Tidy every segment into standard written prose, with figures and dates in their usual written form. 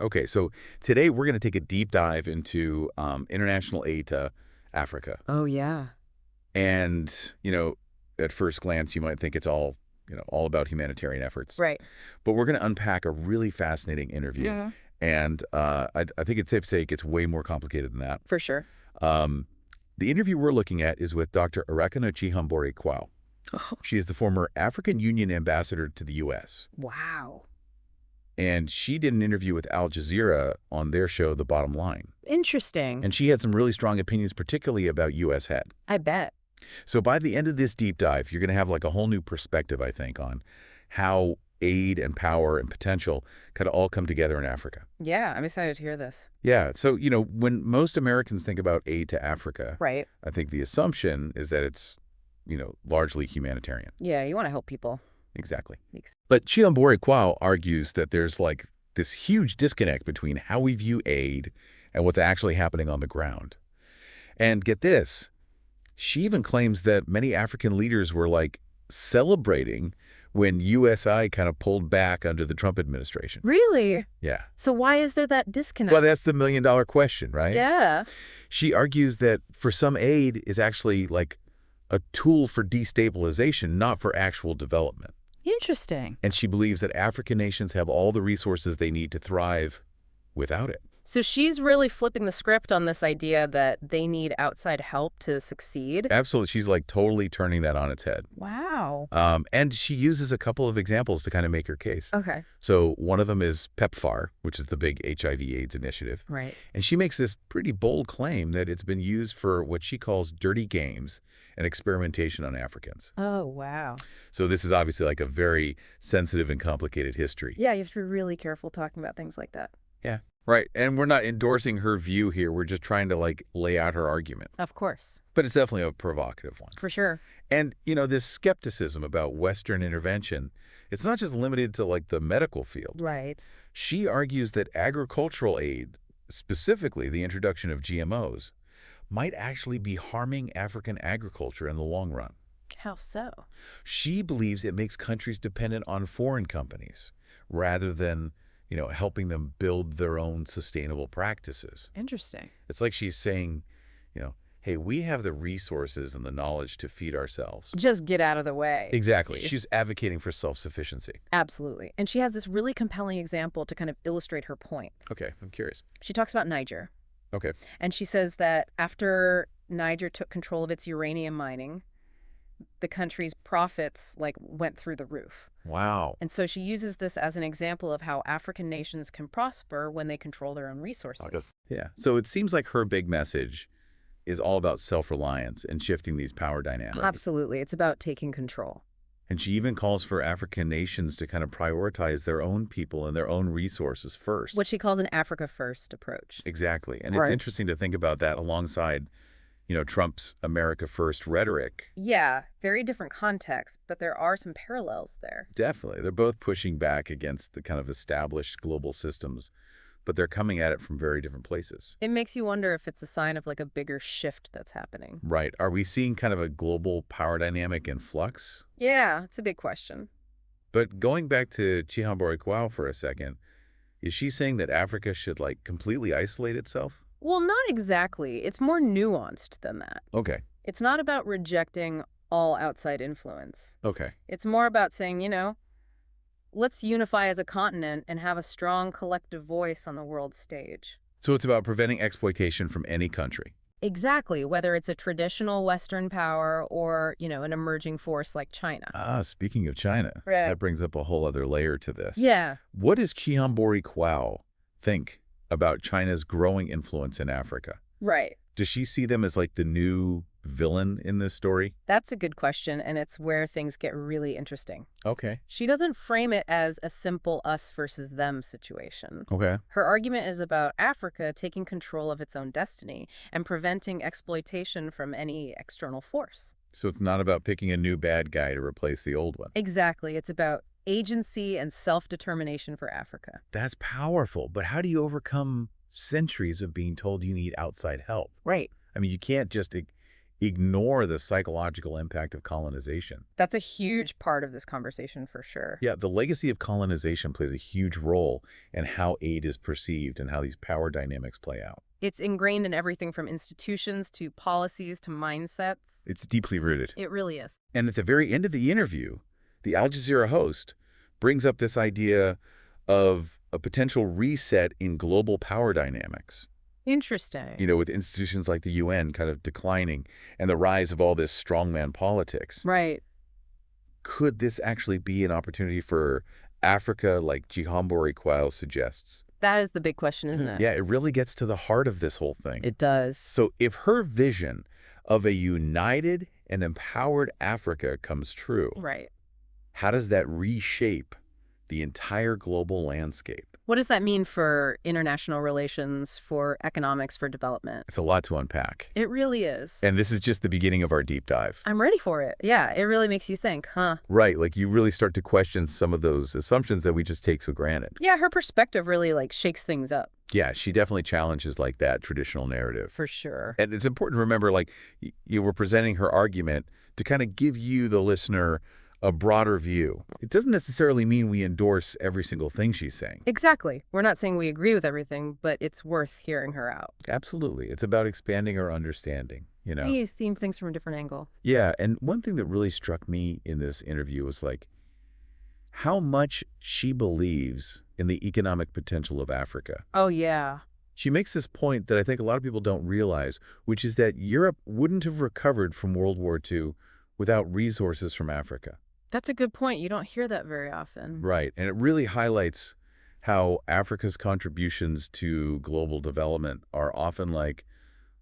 Okay, so today we're going to take a deep dive into international aid to Africa. Oh, yeah. And, at first glance, you might think it's all, all about humanitarian efforts. Right. But we're going to unpack a really fascinating interview. Yeah. And I think it's safe to say it gets way more complicated than that. For sure. Um, the interview we're looking at is with Dr. Arekana Chihombori-Quao. Oh, She is the former African Union ambassador to the U.S. wow. And she did an interview with Al Jazeera on their show, The Bottom Line. Interesting. And she had some really strong opinions, particularly about U.S. head. I bet. So by the end of this deep dive, you're going to have like a whole new perspective, I think, on how aid and power and potential kind of all come together in Africa. Yeah, I'm excited to hear this. Yeah. So, when most Americans think about aid to Africa, Right. I think the assumption is that it's, largely humanitarian. Yeah, you want to help people. Exactly. Makes But Chihombori-Quao argues that there's like this huge disconnect between how we view aid and what's actually happening on the ground. And get this, she even claims that many African leaders were like celebrating when USI kind of pulled back under the Trump administration. Really? Yeah. So why is there that disconnect? Well, that's the million-dollar question, right? Yeah. She argues that for some aid is actually like a tool for destabilization, not for actual development. Interesting. And she believes that African nations have all the resources they need to thrive without it. So she's really flipping the script on this idea that they need outside help to succeed. Absolutely. She's like totally turning that on its head. Wow. And she uses a couple of examples to kind of make her case. Okay. So one of them is PEPFAR, which is the big HIV/AIDS initiative. Right. And she makes this pretty bold claim that it's been used for what she calls dirty games and experimentation on Africans. Oh, wow. So this is obviously like a very sensitive and complicated history. Yeah, you have to be really careful talking about things like that. Yeah. Right. And we're not endorsing her view here. We're just trying to like lay out her argument. Of course. But it's definitely a provocative one. For sure. And, this skepticism about Western intervention, it's not just limited to like the medical field. Right. She argues that agricultural aid, specifically the introduction of GMOs, might actually be harming African agriculture in the long run. How so? She believes it makes countries dependent on foreign companies rather than, helping them build their own sustainable practices. Interesting. It's like she's saying, hey, we have the resources and the knowledge to feed ourselves. Just get out of the way. Exactly. She's advocating for self-sufficiency. Absolutely. And she has this really compelling example to kind of illustrate her point. Okay, I'm curious. She talks about Niger. Okay. And she says that after Niger took control of its uranium mining, the country's profits went through the roof. Wow. And so she uses this as an example of how African nations can prosper when they control their own resources. Yeah. So it seems like her big message is all about self-reliance and shifting these power dynamics. Absolutely. It's about taking control. And she even calls for African nations to kind of prioritize their own people and their own resources first. What she calls an Africa First approach. Exactly. And it's Right. interesting to think about that alongside, Trump's America First rhetoric. Yeah, very different context, but there are some parallels there. Definitely. They're both pushing back against the kind of established global systems, but they're coming at it from very different places. It makes you wonder if it's a sign of a bigger shift that's happening. Right. Are we seeing kind of a global power dynamic in flux? Yeah, it's a big question. But going back to Chihombori-Quao for a second, is she saying that Africa should completely isolate itself? Well, not exactly. It's more nuanced than that. Okay. It's not about rejecting all outside influence. Okay. It's more about saying, let's unify as a continent and have a strong collective voice on the world stage. So it's about preventing exploitation from any country. Exactly, whether it's a traditional Western power or, an emerging force like China. Speaking of China, Right. that brings up a whole other layer to this. Yeah. What does Chihombori-Quao think about China's growing influence in Africa? Right. Does she see them as the new villain in this story? That's a good question, and it's where things get really interesting. Okay. She doesn't frame it as a simple us versus them situation. Okay. Her argument is about Africa taking control of its own destiny and preventing exploitation from any external force. So it's not about picking a new bad guy to replace the old one. Exactly. It's about agency and self-determination for Africa. That's powerful, but how do you overcome centuries of being told you need outside help? Right. I mean, you can't just ignore the psychological impact of colonization. That's a huge part of this conversation for sure. Yeah, the legacy of colonization plays a huge role in how aid is perceived and how these power dynamics play out. It's ingrained in everything from institutions to policies to mindsets. It's deeply rooted. It really is. And at the very end of the interview, the Al Jazeera host brings up this idea of a potential reset in global power dynamics. Interesting. With institutions like the UN kind of declining and the rise of all this strongman politics. Right. Could this actually be an opportunity for Africa like Chihombori-Quao suggests? That is the big question, isn't it? Yeah, it really gets to the heart of this whole thing. It does. So if her vision of a united and empowered Africa comes true, Right. how does that reshape the entire global landscape? What does that mean for international relations, for economics, for development? It's a lot to unpack. It really is. And this is just the beginning of our deep dive. I'm ready for it. Yeah, it really makes you think, huh? Right, like you really start to question some of those assumptions that we just take for granted. Yeah, her perspective really shakes things up. Yeah, she definitely challenges that traditional narrative. For sure. And it's important to remember, you were presenting her argument to kind of give you, the listener, a broader view. It doesn't necessarily mean we endorse every single thing she's saying. Exactly. We're not saying we agree with everything, but it's worth hearing her out. Absolutely. It's about expanding our understanding, You see things from a different angle. Yeah, and one thing that really struck me in this interview was how much she believes in the economic potential of Africa. Oh, yeah. She makes this point that I think a lot of people don't realize, which is that Europe wouldn't have recovered from World War II without resources from Africa. That's a good point. You don't hear that very often. Right, and it really highlights how Africa's contributions to global development are often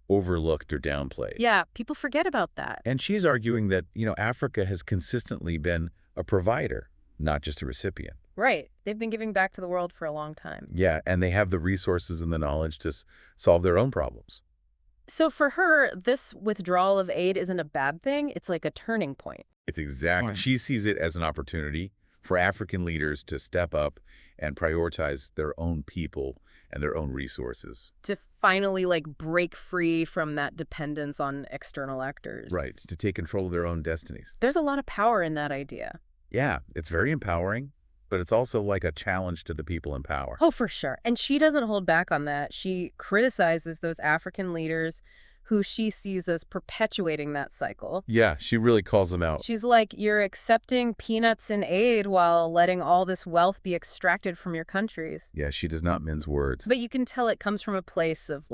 overlooked or downplayed. Yeah, people forget about that. And she's arguing that, Africa has consistently been a provider, not just a recipient. Right. They've been giving back to the world for a long time. Yeah, and they have the resources and the knowledge to solve their own problems. So for her, this withdrawal of aid isn't a bad thing. It's like a turning point. It's exactly. She sees it as an opportunity for African leaders to step up and prioritize their own people and their own resources. To finally break free from that dependence on external actors. Right, to take control of their own destinies. There's a lot of power in that idea. Yeah, it's very empowering, but it's also a challenge to the people in power. Oh, for sure. And she doesn't hold back on that. She criticizes those African leaders who she sees as perpetuating that cycle. Yeah, she really calls them out. She's like, you're accepting peanuts in aid while letting all this wealth be extracted from your countries. Yeah, she does not mince words. But you can tell it comes from a place of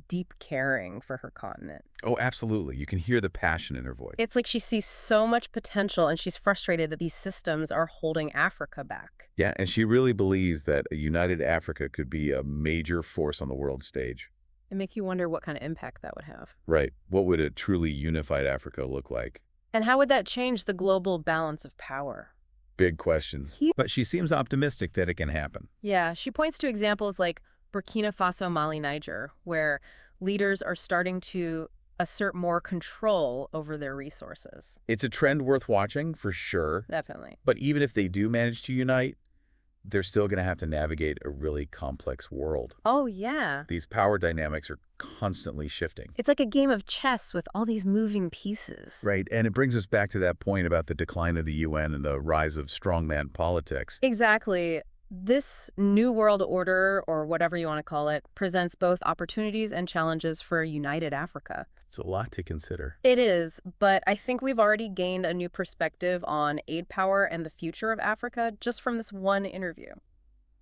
deep caring for her continent. Oh, absolutely. You can hear the passion in her voice. It's like she sees so much potential and she's frustrated that these systems are holding Africa back. Yeah, and she really believes that a united Africa could be a major force on the world stage. It makes you wonder what kind of impact that would have. Right. What would a truly unified Africa look like? And how would that change the global balance of power? Big questions. But she seems optimistic that it can happen. Yeah, she points to examples like Burkina Faso, Mali, Niger, where leaders are starting to assert more control over their resources. It's a trend worth watching, for sure. Definitely. But even if they do manage to unite, they're still going to have to navigate a really complex world. Oh, yeah. These power dynamics are constantly shifting. It's like a game of chess with all these moving pieces. Right, and it brings us back to that point about the decline of the UN and the rise of strongman politics. Exactly. This new world order, or whatever you want to call it, presents both opportunities and challenges for a united Africa. It's a lot to consider. It is, but I think we've already gained a new perspective on aid power and the future of Africa just from this one interview.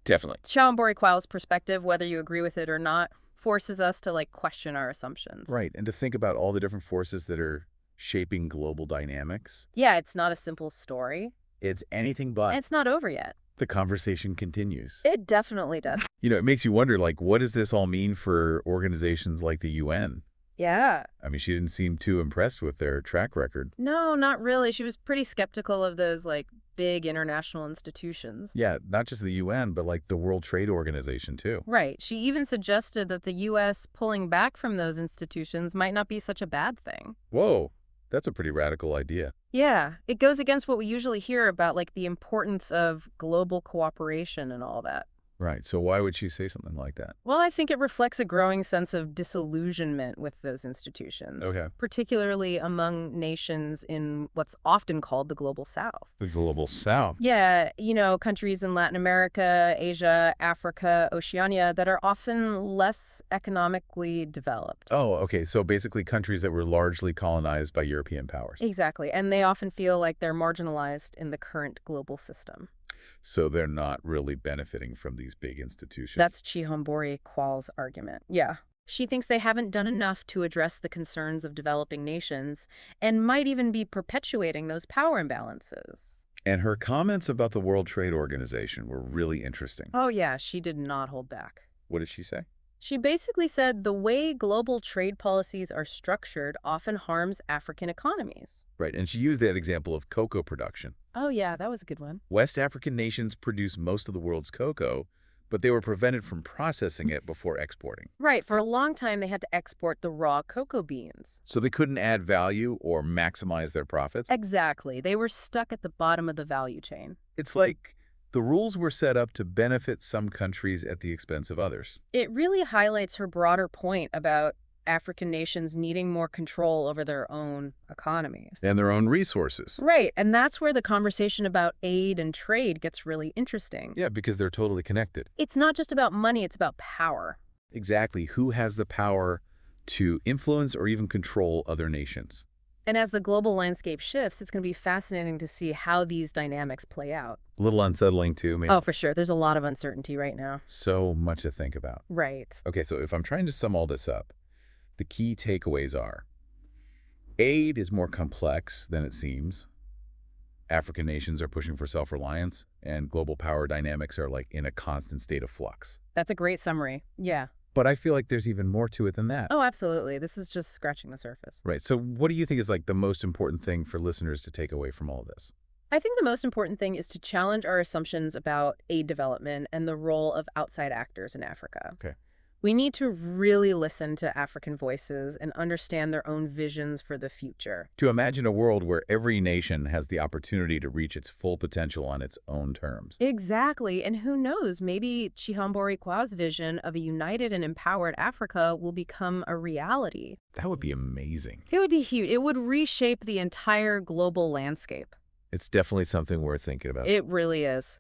Definitely. Chihombori-Quao's perspective, whether you agree with it or not, forces us to question our assumptions. Right, and to think about all the different forces that are shaping global dynamics. Yeah, it's not a simple story. It's anything but. And it's not over yet. The conversation continues. It definitely does. It makes you wonder, what does this all mean for organizations like the UN? Yeah. I mean, she didn't seem too impressed with their track record. No, not really. She was pretty skeptical of those, big international institutions. Yeah, not just the UN, but the World Trade Organization, too. Right. She even suggested that the U.S. pulling back from those institutions might not be such a bad thing. Whoa, that's a pretty radical idea. Yeah, it goes against what we usually hear about, the importance of global cooperation and all that. Right. So why would she say something like that? Well, I think it reflects a growing sense of disillusionment with those institutions, Okay. particularly among nations in what's often called the Global South. The global south. Yeah, countries in Latin America, Asia, Africa, Oceania that are often less economically developed. Oh, okay. So basically countries that were largely colonized by European powers. Exactly, and they often feel like they're marginalized in the current global system. So they're not really benefiting from these big institutions. That's Chihombori-Qual's argument. Yeah. She thinks they haven't done enough to address the concerns of developing nations and might even be perpetuating those power imbalances. And her comments about the World Trade Organization were really interesting. Oh, yeah, she did not hold back. What did she say? She basically said the way global trade policies are structured often harms African economies. Right. And she used that example of cocoa production. Oh, yeah, that was a good one. West African nations produce most of the world's cocoa, but they were prevented from processing it before exporting. Right, for a long time they had to export the raw cocoa beans. So they couldn't add value or maximize their profits. Exactly. They were stuck at the bottom of the value chain. It's like the rules were set up to benefit some countries at the expense of others. It really highlights her broader point about African nations needing more control over their own economies. And their own resources. Right, and that's where the conversation about aid and trade gets really interesting. Yeah, because they're totally connected. It's not just about money, it's about power. Exactly. Who has the power to influence or even control other nations? And as the global landscape shifts, it's going to be fascinating to see how these dynamics play out. A little unsettling too, maybe. Oh, for sure. There's a lot of uncertainty right now. So much to think about. Right. Okay, so if I'm trying to sum all this up, the key takeaways are: aid is more complex than it seems. African nations are pushing for self-reliance, and global power dynamics are like in a constant state of flux. That's a great summary. Yeah. But I feel like there's even more to it than that. Oh, absolutely. This is just scratching the surface. Right. So what do you think is like the most important thing for listeners to take away from all of this? I think the most important thing is to challenge our assumptions about aid development and the role of outside actors in Africa. Okay. We need to really listen to African voices and understand their own visions for the future. To imagine a world where every nation has the opportunity to reach its full potential on its own terms. Exactly. And who knows, maybe Chihombori-Quao's vision of a united and empowered Africa will become a reality. That would be amazing. It would be huge. It would reshape the entire global landscape. It's definitely something worth thinking about. It really is.